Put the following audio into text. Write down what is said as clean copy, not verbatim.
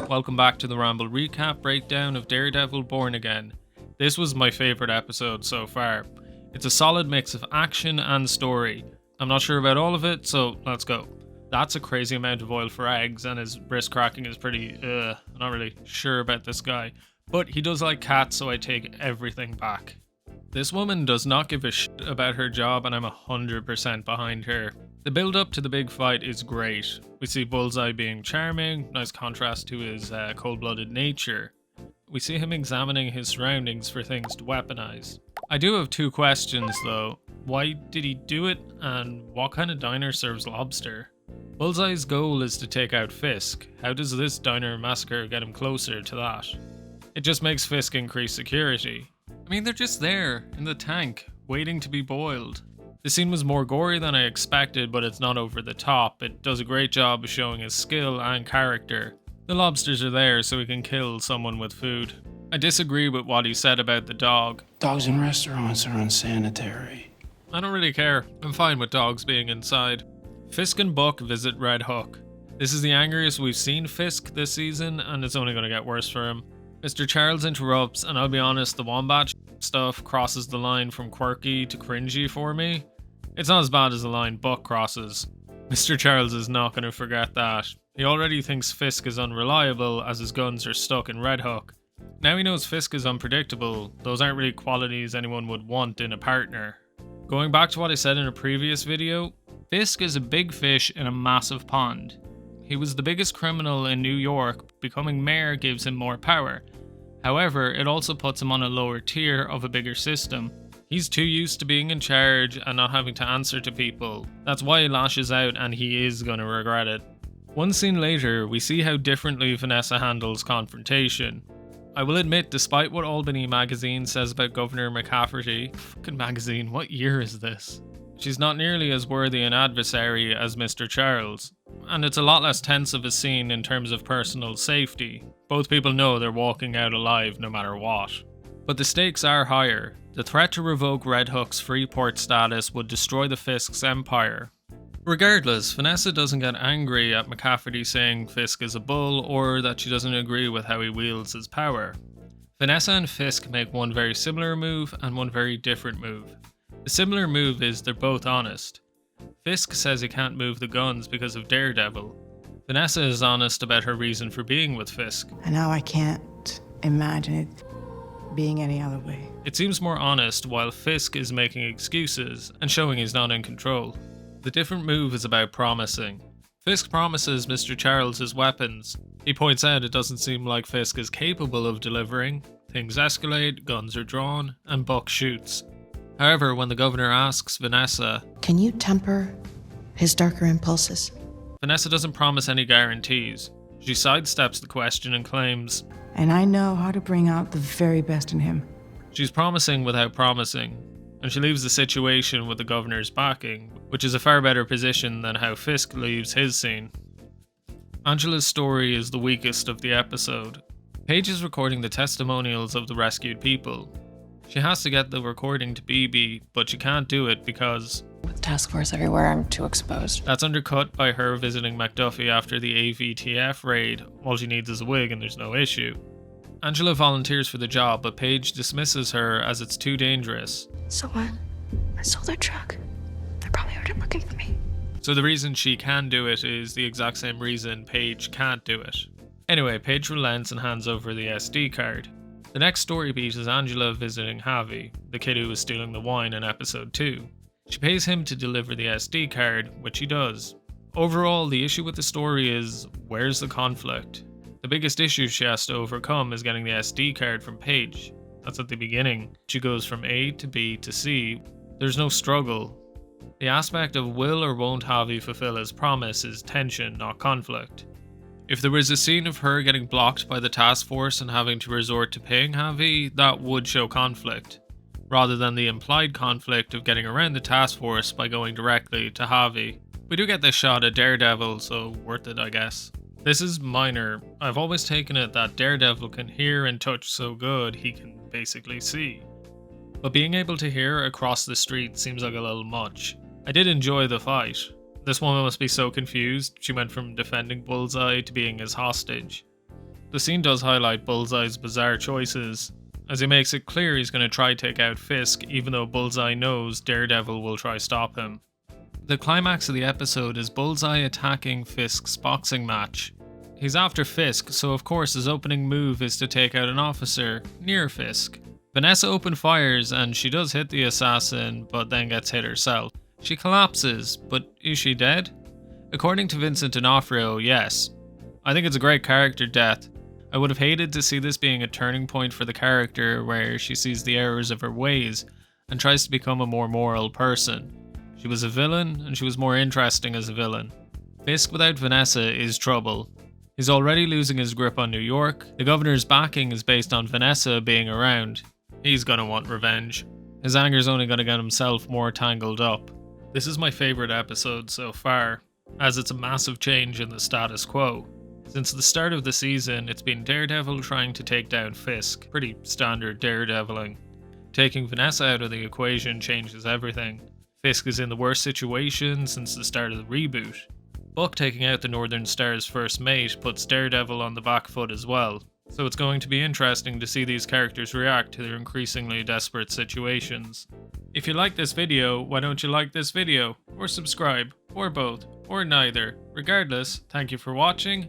Welcome back to the Ramble recap breakdown of Daredevil Born Again. This was my favourite episode so far. It's a solid mix of action and story. I'm not sure about all of it, so let's go. That's a crazy amount of oil for eggs, and his wrist cracking is pretty, I'm not really sure about this guy. But he does like cats, so I take everything back. This woman does not give a shit about her job, and I'm 100% behind her. The build up to the big fight is great. We see Bullseye being charming, nice contrast to his cold-blooded nature. We see him examining his surroundings for things to weaponize. I do have two questions though. Why did he do it, and what kind of diner serves lobster? Bullseye's goal is to take out Fisk. How does this diner massacre get him closer to that? It just makes Fisk increase security. I mean, they're just there, in the tank, waiting to be boiled. The scene was more gory than I expected, but it's not over the top. It does a great job of showing his skill and character. The lobsters are there so he can kill someone with food. I disagree with what he said about the dog. Dogs in restaurants are unsanitary. I don't really care. I'm fine with dogs being inside. Fisk and Buck visit Red Hook. This is the angriest we've seen Fisk this season, and it's only going to get worse for him. Mr. Charles interrupts, and I'll be honest, the wombat stuff crosses the line from quirky to cringy for me. It's not as bad as the line Buck crosses. Mr. Charles is not going to forget that. He already thinks Fisk is unreliable as his guns are stuck in Red Hook. Now he knows Fisk is unpredictable. Those aren't really qualities anyone would want in a partner. Going back to what I said in a previous video, Fisk is a big fish in a massive pond. He was the biggest criminal in New York. Becoming mayor gives him more power. However, it also puts him on a lower tier of a bigger system. He's too used to being in charge and not having to answer to people. That's why he lashes out, and he is going to regret it. One scene later, we see how differently Vanessa handles confrontation. I will admit, despite what Albany magazine says about Governor McCafferty, fucking magazine, what year is this? She's not nearly as worthy an adversary as Mr. Charles. And it's a lot less tense of a scene in terms of personal safety. Both people know they're walking out alive no matter what. But the stakes are higher. The threat to revoke Red Hook's Freeport status would destroy the Fisk's empire. Regardless, Vanessa doesn't get angry at McCafferty saying Fisk is a bull or that she doesn't agree with how he wields his power. Vanessa and Fisk make one very similar move and one very different move. The similar move is they're both honest. Fisk says he can't move the guns because of Daredevil. Vanessa is honest about her reason for being with Fisk. And now I can't imagine it being any other way. It seems more honest, while Fisk is making excuses and showing he's not in control. The different move is about promising. Fisk promises Mr. Charles his weapons. He points out it doesn't seem like Fisk is capable of delivering. Things escalate, guns are drawn, and Buck shoots. However, when the governor asks Vanessa, "Can you temper his darker impulses?" Vanessa doesn't promise any guarantees. She sidesteps the question and claims, "And I know how to bring out the very best in him." she's promising without promising, and she leaves the situation with the governor's backing, which is a far better position than how Fisk leaves his scene. Angela's story is the weakest of the episode. Paige is recording the testimonials of the rescued people. She has to get the recording to BB, but she can't do it because with task force everywhere, I'm too exposed. That's undercut by her visiting McDuffie after the AVTF raid. All she needs is a wig and there's no issue. Angela volunteers for the job, but Paige dismisses her as it's too dangerous. So what? I sold their truck. They're probably already looking for me. So the reason she can do it is the exact same reason Paige can't do it. Anyway, Paige relents and hands over the SD card. The next story beat is Angela visiting Javi, the kid who was stealing the wine in episode 2. She pays him to deliver the SD card, which he does. Overall, the issue with the story is, where's the conflict? The biggest issue she has to overcome is getting the SD card from Paige. That's at the beginning. She goes from A to B to C. There's no struggle. The aspect of will or won't Javi fulfill his promise is tension, not conflict. If there was a scene of her getting blocked by the task force and having to resort to paying Javi, that would show conflict, rather than the implied conflict of getting around the task force by going directly to Javi. We do get this shot at Daredevil, so worth it, I guess. This is minor. I've always taken it that Daredevil can hear and touch so good he can basically see. But being able to hear across the street seems like a little much. I did enjoy the fight. This woman must be so confused. She went from defending Bullseye to being his hostage. The scene does highlight Bullseye's bizarre choices, as he makes it clear he's going to try take out Fisk even though Bullseye knows Daredevil will try stop him. The climax of the episode is Bullseye attacking Fisk's boxing match. He's after Fisk, so of course his opening move is to take out an officer near Fisk. Vanessa open fires and she does hit the assassin, but then gets hit herself. She collapses, but is she dead? According to Vincent D'Onofrio, yes. I think it's a great character death. I would have hated to see this being a turning point for the character where she sees the errors of her ways and tries to become a more moral person. She was a villain, and she was more interesting as a villain. Fisk without Vanessa is trouble. He's already losing his grip on New York. The governor's backing is based on Vanessa being around. He's gonna want revenge. His anger's only gonna get himself more tangled up. This is my favourite episode so far, as it's a massive change in the status quo. Since the start of the season, it's been Daredevil trying to take down Fisk. Pretty standard Daredeviling. Taking Vanessa out of the equation changes everything. Fisk is in the worst situation since the start of the reboot. Buck taking out the Northern Star's first mate puts Daredevil on the back foot as well, so it's going to be interesting to see these characters react to their increasingly desperate situations. If you like this video, why don't you like this video, or subscribe, or both, or neither. Regardless, thank you for watching,